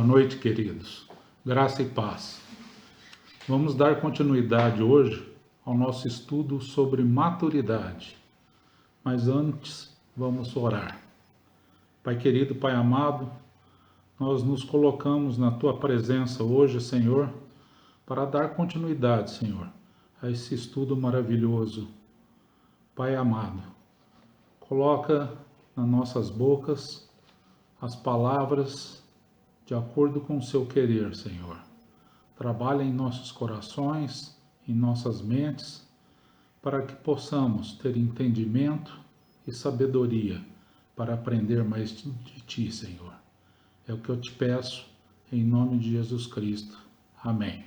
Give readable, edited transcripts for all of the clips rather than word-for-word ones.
Boa noite, queridos. Graça e paz. Vamos dar continuidade hoje ao nosso estudo sobre maturidade. Mas antes, vamos orar. Pai querido, Pai amado, nós nos colocamos na Tua presença hoje, Senhor, para dar continuidade, Senhor, a esse estudo maravilhoso. Pai amado, coloca nas nossas bocas as palavras de acordo com o seu querer, Senhor. Trabalha em nossos corações, em nossas mentes, para que possamos ter entendimento e sabedoria para aprender mais de Ti, Senhor. É o que eu te peço, em nome de Jesus Cristo. Amém.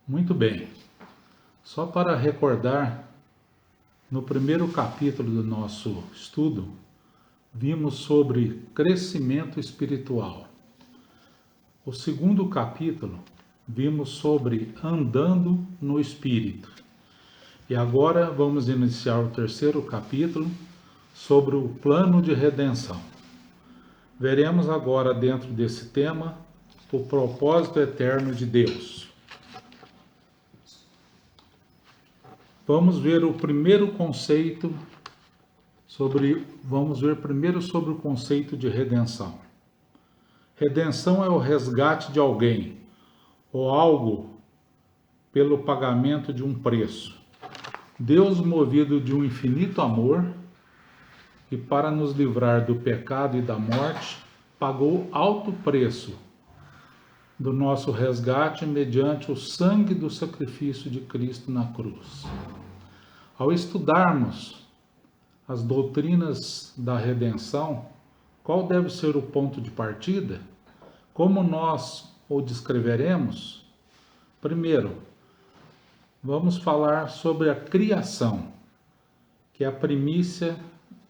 Muito bem. Só para recordar, no primeiro capítulo do nosso estudo, vimos sobre crescimento espiritual. O segundo capítulo, vimos sobre andando no Espírito. E agora vamos iniciar o terceiro capítulo sobre o plano de redenção. Veremos agora, dentro desse tema, o propósito eterno de Deus. Vamos ver o primeiro conceito vamos ver primeiro sobre o conceito de redenção. Redenção é o resgate de alguém ou algo pelo pagamento de um preço. Deus, movido de um infinito amor e para nos livrar do pecado e da morte, pagou alto preço do nosso resgate mediante o sangue do sacrifício de Cristo na cruz. Ao estudarmos as doutrinas da redenção, qual deve ser o ponto de partida? Como nós o descreveremos? Primeiro, vamos falar sobre a criação, que é a primícia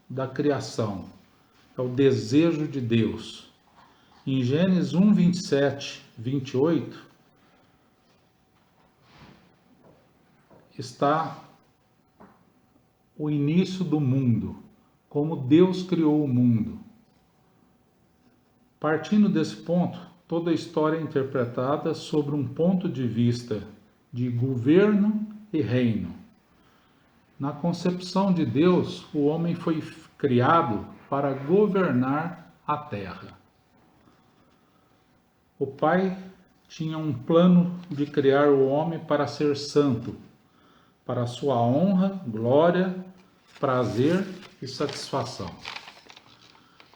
da criação, é o desejo de Deus. Em Gênesis 1, 27, 28, está o início do mundo, como Deus criou o mundo. Partindo desse ponto, toda a história é interpretada sobre um ponto de vista de governo e reino. Na concepção de Deus, o homem foi criado para governar a terra. O Pai tinha um plano de criar o homem para ser santo, para sua honra, glória, prazer e satisfação.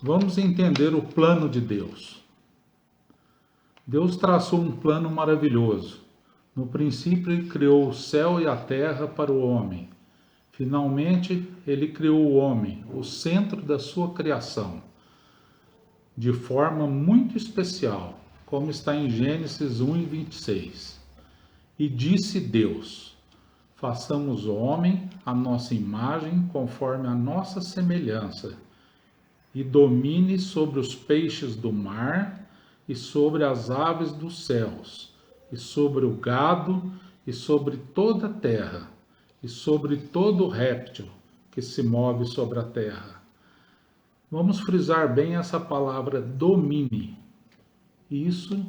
Vamos entender o plano de Deus. Deus traçou um plano maravilhoso. No princípio, Ele criou o céu e a terra para o homem. Finalmente, Ele criou o homem, o centro da sua criação, de forma muito especial, como está em Gênesis 1, 26. E disse Deus: façamos o homem à nossa imagem, conforme a nossa semelhança, e domine sobre os peixes do mar, e sobre as aves dos céus, e sobre o gado, e sobre toda a terra, e sobre todo réptil que se move sobre a terra. Vamos frisar bem essa palavra domine. Isso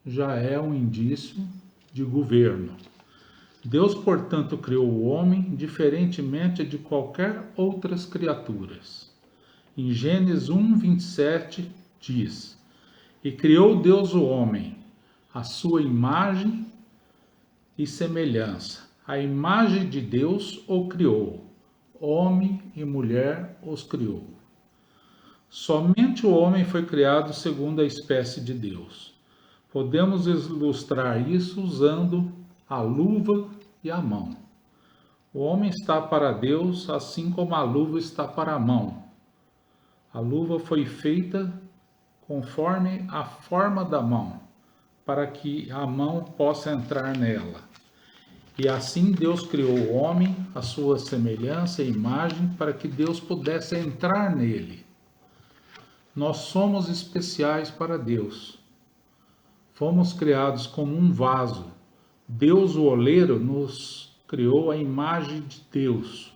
já é um indício de governo. Deus, portanto, criou o homem diferentemente de qualquer outras criaturas. Em Gênesis 1, 27 diz: e criou Deus o homem, à sua imagem e semelhança. A imagem de Deus o criou, homem e mulher os criou. Somente o homem foi criado segundo a espécie de Deus. Podemos ilustrar isso usando a luva e a mão. O homem está para Deus, assim como a luva está para a mão. A luva foi feita conforme a forma da mão, para que a mão possa entrar nela. E assim Deus criou o homem, à sua semelhança e imagem, para que Deus pudesse entrar nele. Nós somos especiais para Deus. Fomos criados como um vaso. Deus, o oleiro, nos criou a imagem de Deus,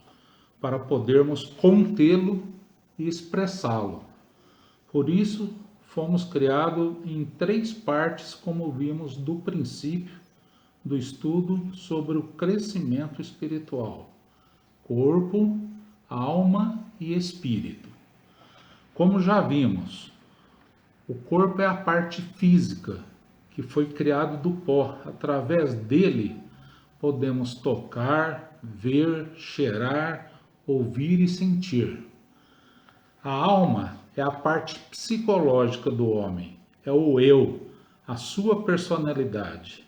para podermos contê-lo e expressá-lo. Por isso, fomos criados em 3 partes, como vimos do princípio do estudo sobre o crescimento espiritual: corpo, alma e espírito. Como já vimos, o corpo é a parte física que foi criado do pó. Através dele podemos tocar, ver, cheirar, ouvir e sentir. A alma é a parte psicológica do homem, é o eu, a sua personalidade.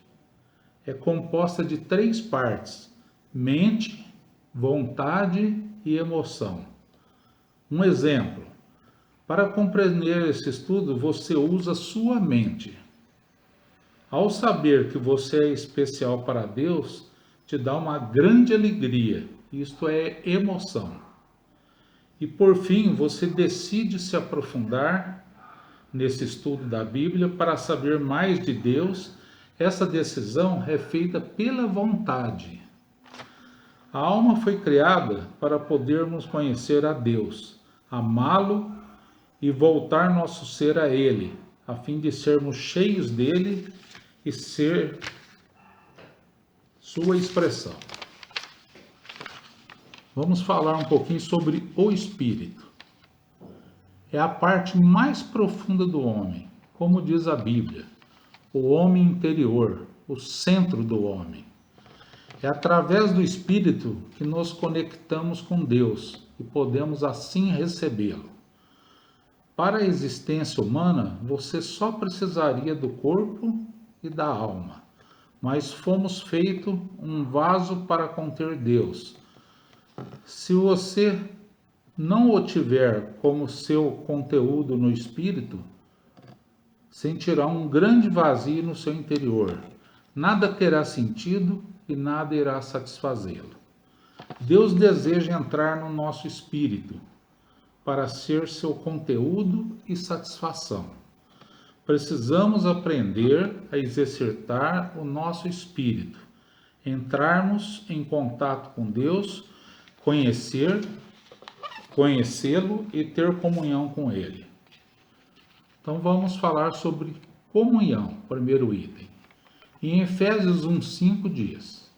É composta de 3 partes: mente, vontade e emoção. Um exemplo: para compreender esse estudo, você usa sua mente. Ao saber que você é especial para Deus, te dá uma grande alegria, isto é emoção. E por fim, você decide se aprofundar nesse estudo da Bíblia para saber mais de Deus. Essa decisão é feita pela vontade. A alma foi criada para podermos conhecer a Deus, amá-lo e voltar nosso ser a Ele, a fim de sermos cheios dele e ser sua expressão. Vamos falar um pouquinho sobre o espírito. É a parte mais profunda do homem, como diz a Bíblia, o homem interior, o centro do homem. É através do espírito que nos conectamos com Deus e podemos assim recebê-lo. Para a existência humana, você só precisaria do corpo e da alma, mas fomos feitos um vaso para conter Deus. Se você não o tiver como seu conteúdo no espírito, sentirá um grande vazio no seu interior. Nada terá sentido e nada irá satisfazê-lo. Deus deseja entrar no nosso espírito para ser seu conteúdo e satisfação. Precisamos aprender a exercitar o nosso espírito, entrarmos em contato com Deus, conhecê-lo e ter comunhão com Ele. Então vamos falar sobre comunhão, primeiro item. Em Efésios 1:5 diz: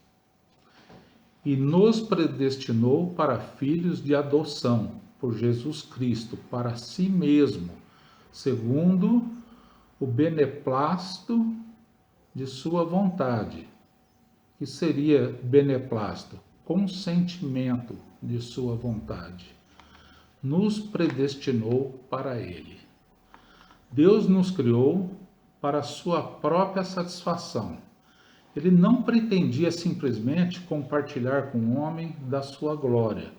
E nos predestinou para filhos de adoção, por Jesus Cristo, para si mesmo, segundo o beneplácito de sua vontade. Que seria beneplácito? Consentimento de sua vontade. Nos predestinou para Ele. Deus nos criou para sua própria satisfação. Ele não pretendia simplesmente compartilhar com o homem da sua glória,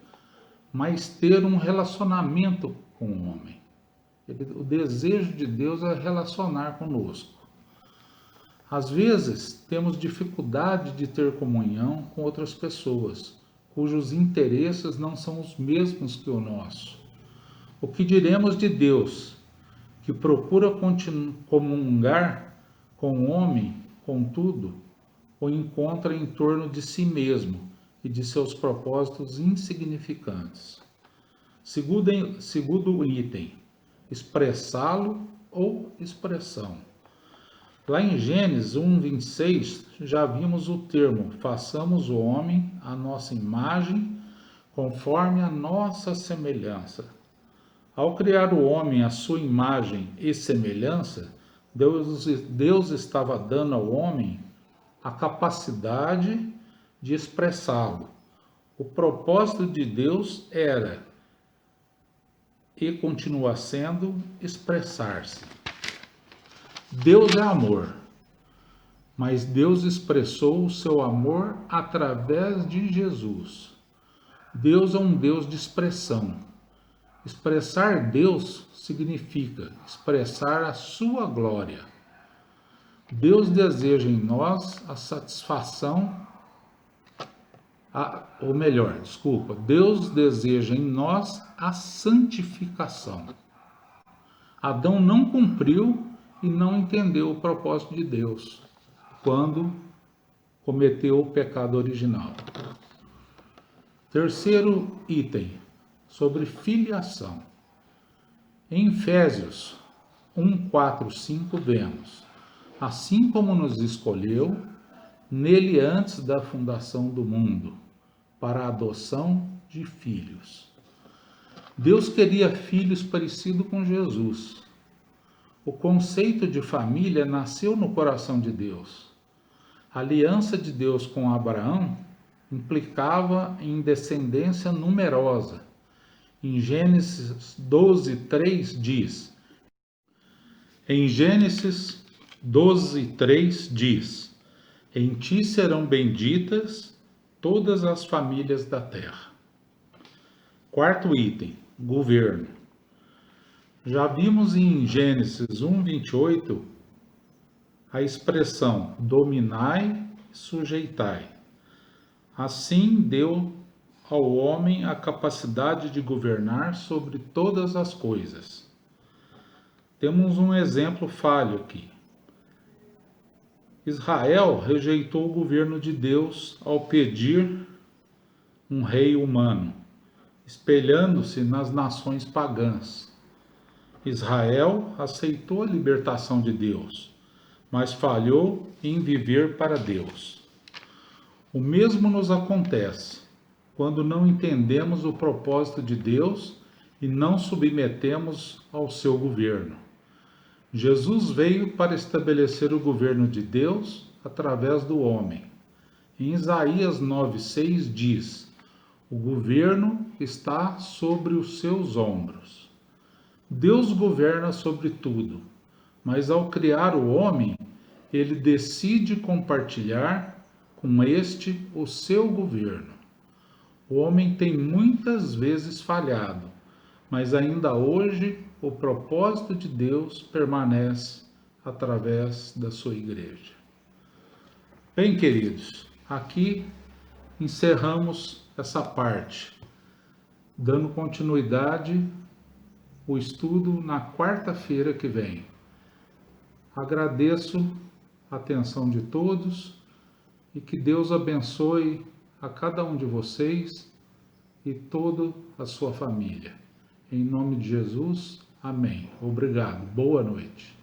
mas ter um relacionamento com o homem. O desejo de Deus é relacionar conosco. Às vezes, temos dificuldade de ter comunhão com outras pessoas, cujos interesses não são os mesmos que o nosso. O que diremos de Deus, que procura comungar com o homem, contudo, o encontra em torno de si mesmo e de seus propósitos insignificantes? Segundo o item, expressá-lo ou expressão. Lá em Gênesis 1:26, já vimos o termo: façamos o homem à nossa imagem, conforme a nossa semelhança. Ao criar o homem à sua imagem e semelhança, Deus estava dando ao homem a capacidade de expressá-lo. O propósito de Deus era, e continua sendo, expressar-se. Deus é amor, mas Deus expressou o seu amor através de Jesus. Deus é um Deus de expressão. Expressar Deus significa expressar a sua glória. Deus deseja em nós a satisfação, Deus deseja em nós a santificação. Adão não cumpriu e não entendeu o propósito de Deus quando cometeu o pecado original. Terceiro item, sobre filiação. Em Efésios 1, 4, 5, vemos: assim como nos escolheu, nele antes da fundação do mundo, para a adoção de filhos. Deus queria filhos parecidos com Jesus. O conceito de família nasceu no coração de Deus. A aliança de Deus com Abraão implicava em descendência numerosa. Em Gênesis 12, 3 diz: Em Gênesis 12, 3 diz: em ti serão benditas todas as famílias da terra. Quarto item, governo. Já vimos em Gênesis 1, 28 a expressão dominai e sujeitai. Assim deu ao homem a capacidade de governar sobre todas as coisas. Temos um exemplo falho aqui. Israel rejeitou o governo de Deus ao pedir um rei humano, espelhando-se nas nações pagãs. Israel aceitou a libertação de Deus, mas falhou em viver para Deus. O mesmo nos acontece quando não entendemos o propósito de Deus e não submetemos ao seu governo. Jesus veio para estabelecer o governo de Deus através do homem. Em Isaías 9,6 diz: o governo está sobre os seus ombros. Deus governa sobre tudo, mas ao criar o homem, ele decide compartilhar com este o seu governo. O homem tem muitas vezes falhado, mas ainda hoje o propósito de Deus permanece através da sua igreja. Bem, queridos, aqui encerramos essa parte, dando continuidade ao estudo na quarta-feira que vem. Agradeço a atenção de todos e que Deus abençoe a cada um de vocês e toda a sua família. Em nome de Jesus, amém. Obrigado. Boa noite.